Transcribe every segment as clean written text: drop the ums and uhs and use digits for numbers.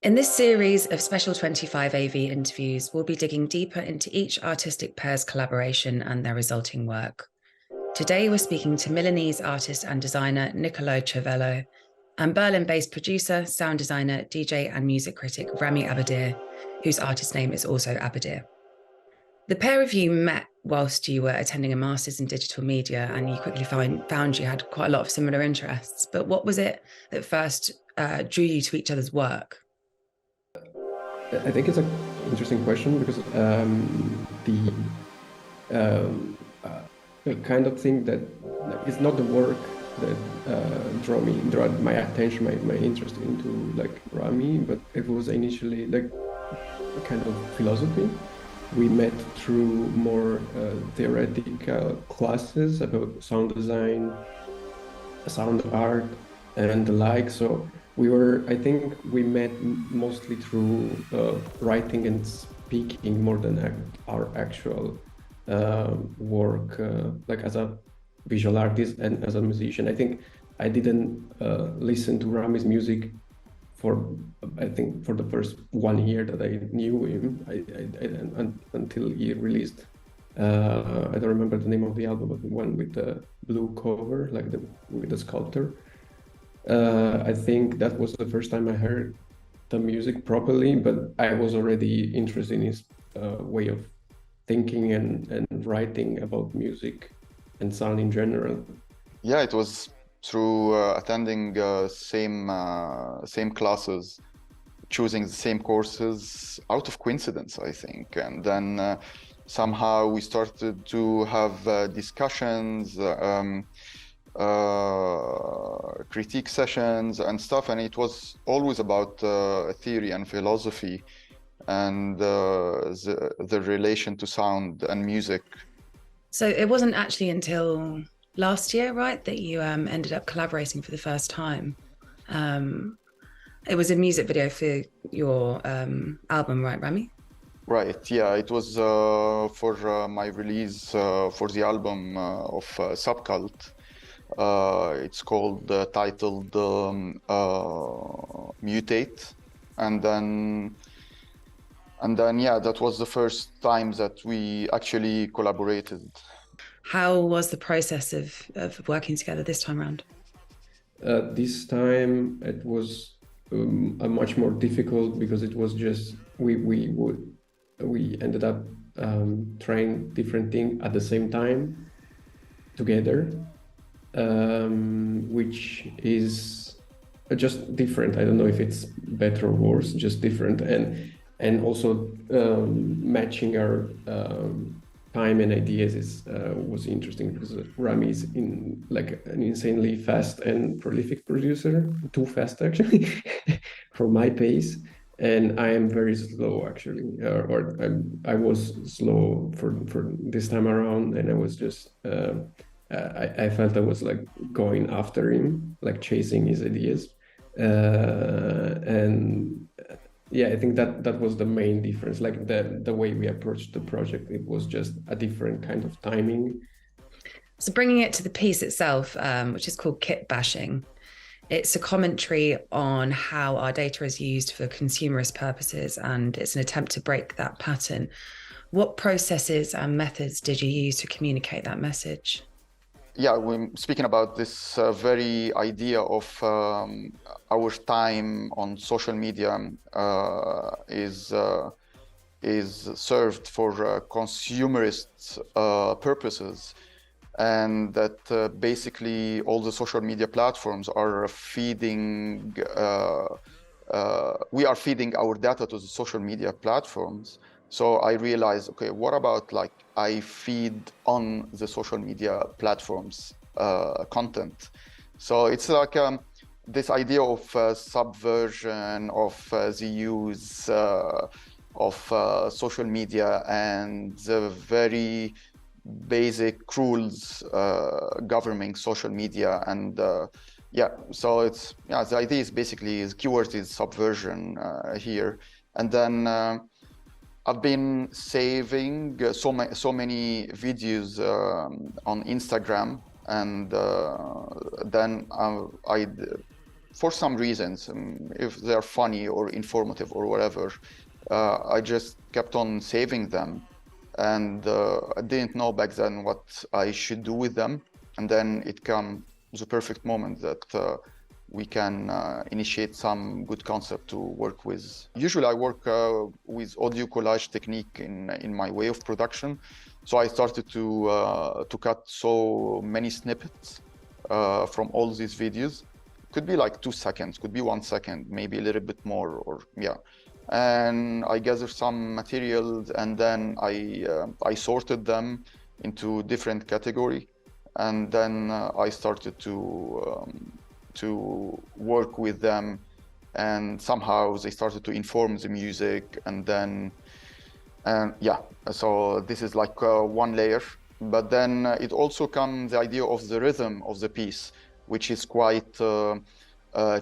In this series of Special 25 AV interviews, we'll be digging deeper into each artistic pair's collaboration and their resulting work. Today, we're speaking to Milanese artist and designer Nicolò Cervello and Berlin-based producer, sound designer, DJ and music critic Rami Abadir, whose artist name is also Abadir. The pair of you met whilst you were attending a master's in digital media, and you quickly found you had quite a lot of similar interests. But what was it that first drew you to each other's work? I think it's an interesting question because the kind of thing that it's not the work that drew my attention, my interest into like Rami, but it was initially like a kind of philosophy. We met through more theoretical classes about sound design, sound art, and the like. So I think we met mostly through writing and speaking more than our actual work, like as a visual artist and as a musician. I think I didn't listen to Rami's music for the first 1 year that I knew him, until he released, I don't remember the name of the album, but the one with the blue cover, like with the sculptor. I think that was the first time I heard the music properly, but I was already interested in his way of thinking and writing about music and sound in general. Yeah, it was through attending same classes, choosing the same courses out of coincidence, I think. And then somehow we started to have discussions, critique sessions and stuff, and it was always about theory and philosophy and the relation to sound and music. So it wasn't actually until last year, right, that you ended up collaborating for the first time. It was a music video for your album, right, Rami? Right, yeah, it was for my release for the album of Subcult. It's called titled Mutate, and then yeah, that was the first time that we actually collaborated. How was the process of working together this time around? This time it was much more difficult because it was just we ended up trying different things at the same time together, which is just different. I don't know if it's better or worse, just different, and also matching our time and ideas was interesting because Rami is like an insanely fast and prolific producer, too fast actually for my pace, and I am very slow actually, I was slow for this time around, and I was just I felt I was like going after him, like chasing his ideas, and yeah, I think that was the main difference. Like the way we approached the project, it was just a different kind of timing. So bringing it to the piece itself, which is called Kit Bashing, it's a commentary on how our data is used for consumerist purposes, and it's an attempt to break that pattern. What processes and methods did you use to communicate that message? Yeah, we're speaking about this very idea of our time on social media is served for consumerist purposes, and that basically all the social media platforms are feeding, we are feeding our data to the social media platforms. So I realized, okay, what about like I feed on the social media platforms content? So it's like this idea of subversion of the use of social media and the very basic rules governing social media. And yeah, so it's, yeah, the idea is basically, the keyword is subversion here. And then I've been saving so many videos on Instagram, and then I for some reasons, if they're funny or informative or whatever, I just kept on saving them. And I didn't know back then what I should do with them. And then it came the perfect moment that we can initiate some good concept to work with. Usually I work with audio collage technique in my way of production. So I started to cut so many snippets from all these videos. Could be like 2 seconds, could be 1 second, maybe a little bit more, or yeah. And I gathered some materials, and then I sorted them into different category, and then I started to work with them, and somehow they started to inform the music, and then yeah. So this is like one layer, but then it also comes the idea of the rhythm of the piece, which is quite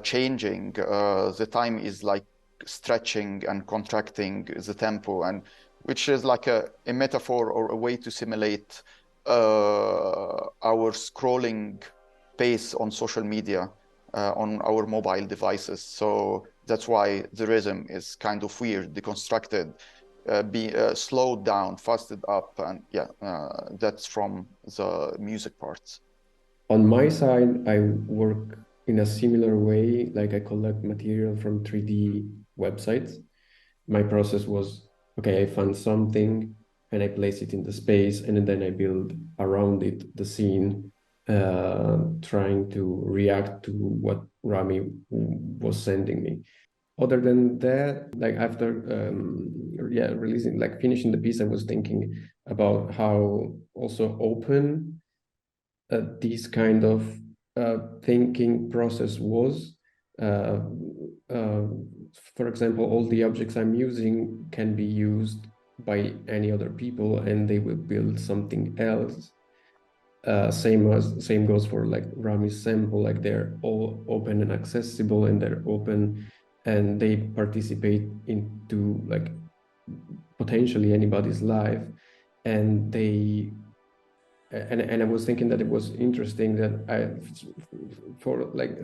changing. The time is like stretching and contracting the tempo, and which is like a metaphor or a way to simulate our scrolling pace on social media on our mobile devices. So that's why the rhythm is kind of weird, deconstructed, slowed down, fasted up, and yeah, that's from the music parts. On my side, I work in a similar way, like I collect material from 3D websites. My process was, okay, I found something and I place it in the space, and then I build around it the scene, trying to react to what Rami was sending me. Other than that, like after releasing, like finishing the piece, I was thinking about how also open this kind of thinking process was. For example, all the objects I'm using can be used by any other people, and they will build something else. Same goes for like Rami's sample. Like they're all open and accessible, and they're open, and they participate into like potentially anybody's life, and they. And I was thinking that it was interesting that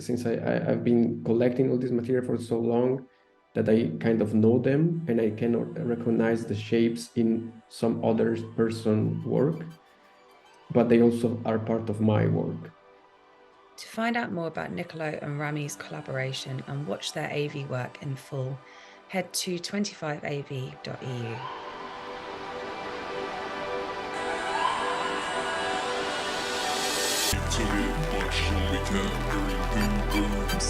since I've been collecting all this material for so long, that I kind of know them, and I cannot recognize the shapes in some other person's work, but they also are part of my work. To find out more about Nicolò and Rami's collaboration and watch their AV work in full, head to 25av.eu. To it, much only cat hearing boom booms.